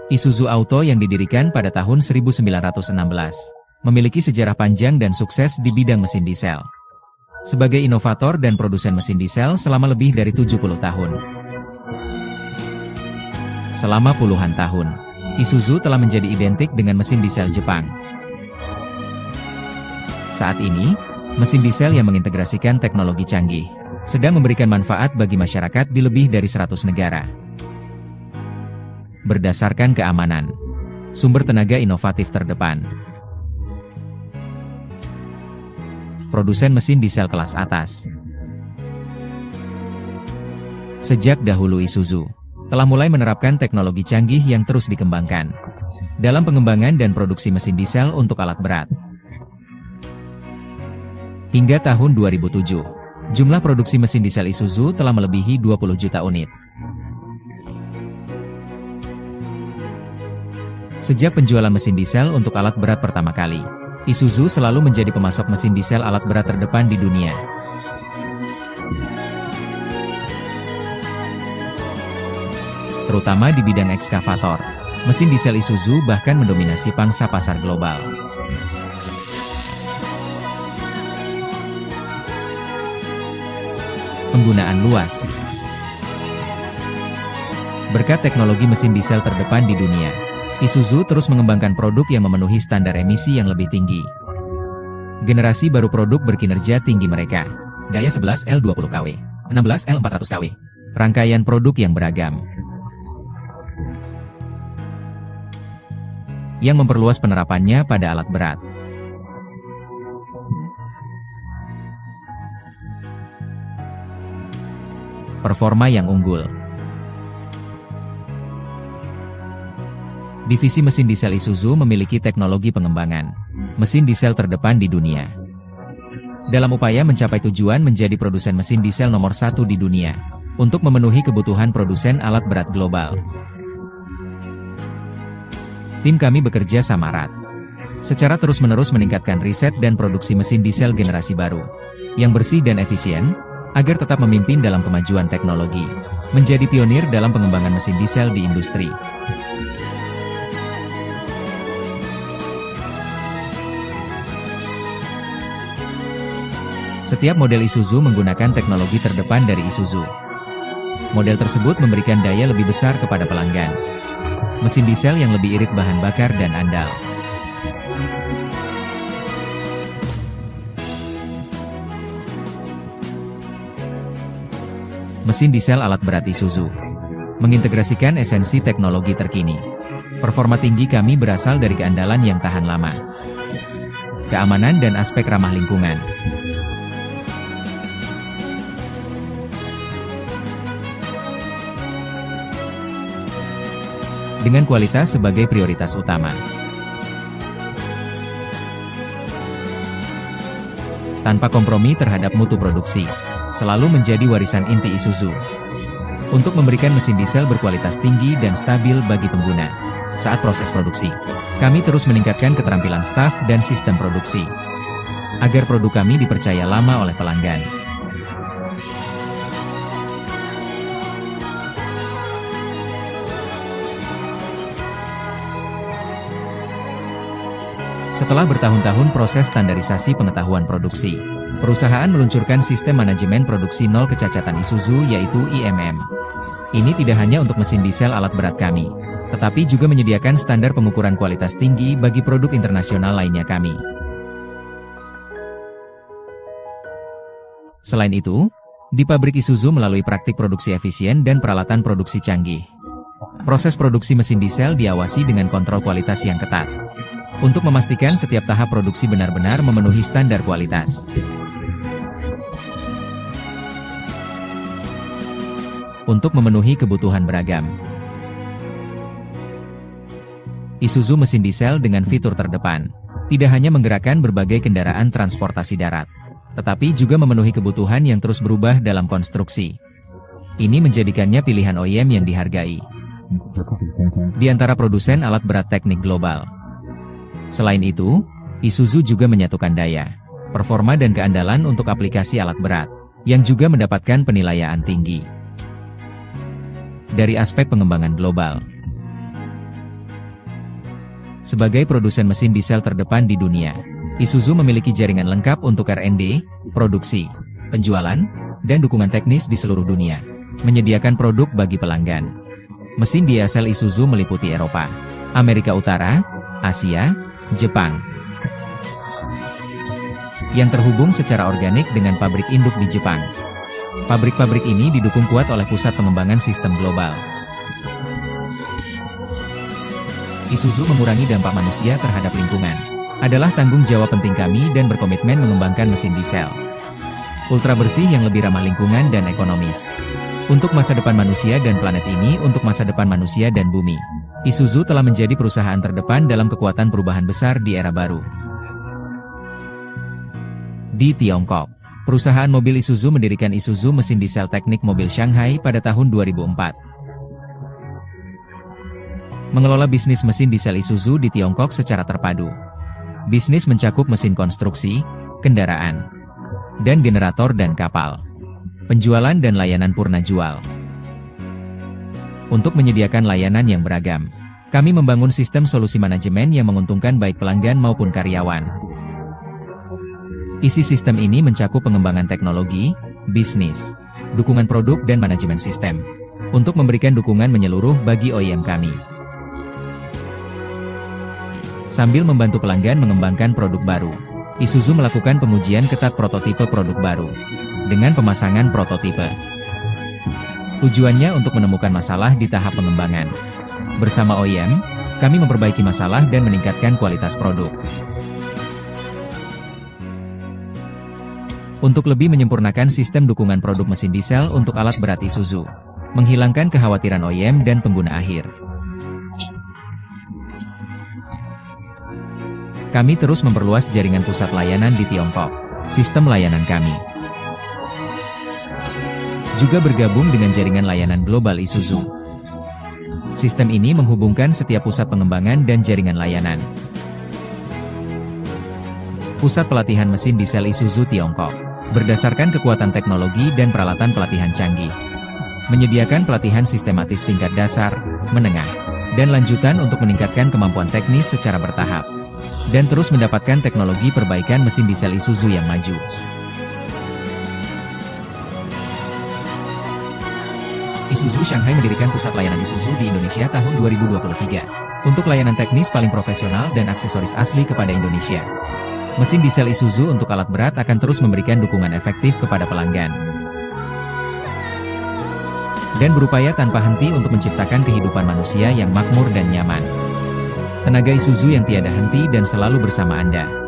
Isuzu Auto yang didirikan pada tahun 1916, memiliki sejarah panjang dan sukses di bidang mesin diesel. Sebagai inovator dan produsen mesin diesel selama lebih dari 70 tahun. Selama puluhan tahun, Isuzu telah menjadi identik dengan mesin diesel Jepang. Saat ini, mesin diesel yang mengintegrasikan teknologi canggih, sedang memberikan manfaat bagi masyarakat di lebih dari 100 negara. Berdasarkan keamanan, sumber tenaga inovatif terdepan, produsen mesin diesel kelas atas. Sejak dahulu Isuzu telah mulai menerapkan teknologi canggih yang terus dikembangkan dalam pengembangan dan produksi mesin diesel untuk alat berat. Hingga tahun 2007, jumlah produksi mesin diesel Isuzu telah melebihi 20 juta unit. Sejak penjualan mesin diesel untuk alat berat pertama kali, Isuzu selalu menjadi pemasok mesin diesel alat berat terdepan di dunia. Terutama di bidang ekskavator, mesin diesel Isuzu bahkan mendominasi pangsa pasar global. Penggunaan luas. Berkat teknologi mesin diesel terdepan di dunia, Isuzu terus mengembangkan produk yang memenuhi standar emisi yang lebih tinggi. Generasi baru produk berkinerja tinggi mereka, daya 11L20 kW, 16L400 kW, rangkaian produk yang beragam, yang memperluas penerapannya pada alat berat. Performa yang unggul. Divisi mesin diesel Isuzu memiliki teknologi pengembangan mesin diesel terdepan di dunia. Dalam upaya mencapai tujuan menjadi produsen mesin diesel nomor 1 di dunia, untuk memenuhi kebutuhan produsen alat berat global. Tim kami bekerja samarat, secara terus-menerus meningkatkan riset dan produksi mesin diesel generasi baru, yang bersih dan efisien, agar tetap memimpin dalam kemajuan teknologi, menjadi pionir dalam pengembangan mesin diesel di industri. Setiap model Isuzu menggunakan teknologi terdepan dari Isuzu. Model tersebut memberikan daya lebih besar kepada pelanggan. Mesin diesel yang lebih irit bahan bakar dan andal. Mesin diesel alat berat Isuzu mengintegrasikan esensi teknologi terkini. Performa tinggi kami berasal dari keandalan yang tahan lama, keamanan dan aspek ramah lingkungan. Dengan kualitas sebagai prioritas utama. Tanpa kompromi terhadap mutu produksi, selalu menjadi warisan inti Isuzu. Untuk memberikan mesin diesel berkualitas tinggi dan stabil bagi pengguna. Saat proses produksi, kami terus meningkatkan keterampilan staf dan sistem produksi, agar produk kami dipercaya lama oleh pelanggan. Setelah bertahun-tahun proses standarisasi pengetahuan produksi, perusahaan meluncurkan sistem manajemen produksi nol kecacatan Isuzu yaitu IMM. Ini tidak hanya untuk mesin diesel alat berat kami, tetapi juga menyediakan standar pengukuran kualitas tinggi bagi produk internasional lainnya kami. Selain itu, di pabrik Isuzu melalui praktik produksi efisien dan peralatan produksi canggih. Proses produksi mesin diesel diawasi dengan kontrol kualitas yang ketat, untuk memastikan setiap tahap produksi benar-benar memenuhi standar kualitas. Untuk memenuhi kebutuhan beragam, Isuzu mesin diesel dengan fitur terdepan, tidak hanya menggerakkan berbagai kendaraan transportasi darat, tetapi juga memenuhi kebutuhan yang terus berubah dalam konstruksi. Ini menjadikannya pilihan OEM yang dihargai di antara produsen alat berat teknik global. Selain itu, Isuzu juga menyatukan daya, performa dan keandalan untuk aplikasi alat berat, yang juga mendapatkan penilaian tinggi. Dari aspek pengembangan global, Sebagai produsen mesin diesel terdepan di dunia, Isuzu memiliki jaringan lengkap untuk R&D, produksi, penjualan, dan dukungan teknis di seluruh dunia, menyediakan produk bagi pelanggan. Mesin diesel Isuzu meliputi Eropa, Amerika Utara, Asia, Jepang, yang terhubung secara organik dengan pabrik induk di Jepang. Pabrik-pabrik ini didukung kuat oleh pusat pengembangan sistem global. Isuzu mengurangi dampak manusia terhadap lingkungan adalah tanggung jawab penting kami dan berkomitmen mengembangkan mesin diesel ultra bersih yang lebih ramah lingkungan dan ekonomis. Untuk masa depan manusia dan planet ini, untuk masa depan manusia dan bumi, Isuzu telah menjadi perusahaan terdepan dalam kekuatan perubahan besar di era baru. Di Tiongkok, perusahaan mobil Isuzu mendirikan Isuzu Mesin Diesel Teknik Mobil Shanghai pada tahun 2004. Mengelola bisnis mesin diesel Isuzu di Tiongkok secara terpadu. Bisnis mencakup mesin konstruksi, kendaraan, dan generator dan kapal. Penjualan dan layanan purna jual. Untuk menyediakan layanan yang beragam, kami membangun sistem solusi manajemen yang menguntungkan baik pelanggan maupun karyawan. Isi sistem ini mencakup pengembangan teknologi, bisnis, dukungan produk dan manajemen sistem, untuk memberikan dukungan menyeluruh bagi OEM kami. Sambil membantu pelanggan mengembangkan produk baru, Isuzu melakukan pengujian ketat prototipe produk baru, dengan pemasangan prototipe. Tujuannya untuk menemukan masalah di tahap pengembangan. Bersama OEM, kami memperbaiki masalah dan meningkatkan kualitas produk. Untuk lebih menyempurnakan sistem dukungan produk mesin diesel untuk alat berat Isuzu, menghilangkan kekhawatiran OEM dan pengguna akhir. Kami terus memperluas jaringan pusat layanan di Tiongkok. Sistem layanan kami juga bergabung dengan jaringan layanan global Isuzu. Sistem ini menghubungkan setiap pusat pengembangan dan jaringan layanan. Pusat pelatihan mesin diesel Isuzu Tiongkok, berdasarkan kekuatan teknologi dan peralatan pelatihan canggih, menyediakan pelatihan sistematis tingkat dasar, menengah, dan lanjutan untuk meningkatkan kemampuan teknis secara bertahap, dan terus mendapatkan teknologi perbaikan mesin diesel Isuzu yang maju. Isuzu Shanghai mendirikan pusat layanan Isuzu di Indonesia tahun 2023, untuk layanan teknis paling profesional dan aksesoris asli kepada Indonesia. Mesin diesel Isuzu untuk alat berat akan terus memberikan dukungan efektif kepada pelanggan, dan berupaya tanpa henti untuk menciptakan kehidupan manusia yang makmur dan nyaman. Tenaga Isuzu yang tiada henti dan selalu bersama Anda.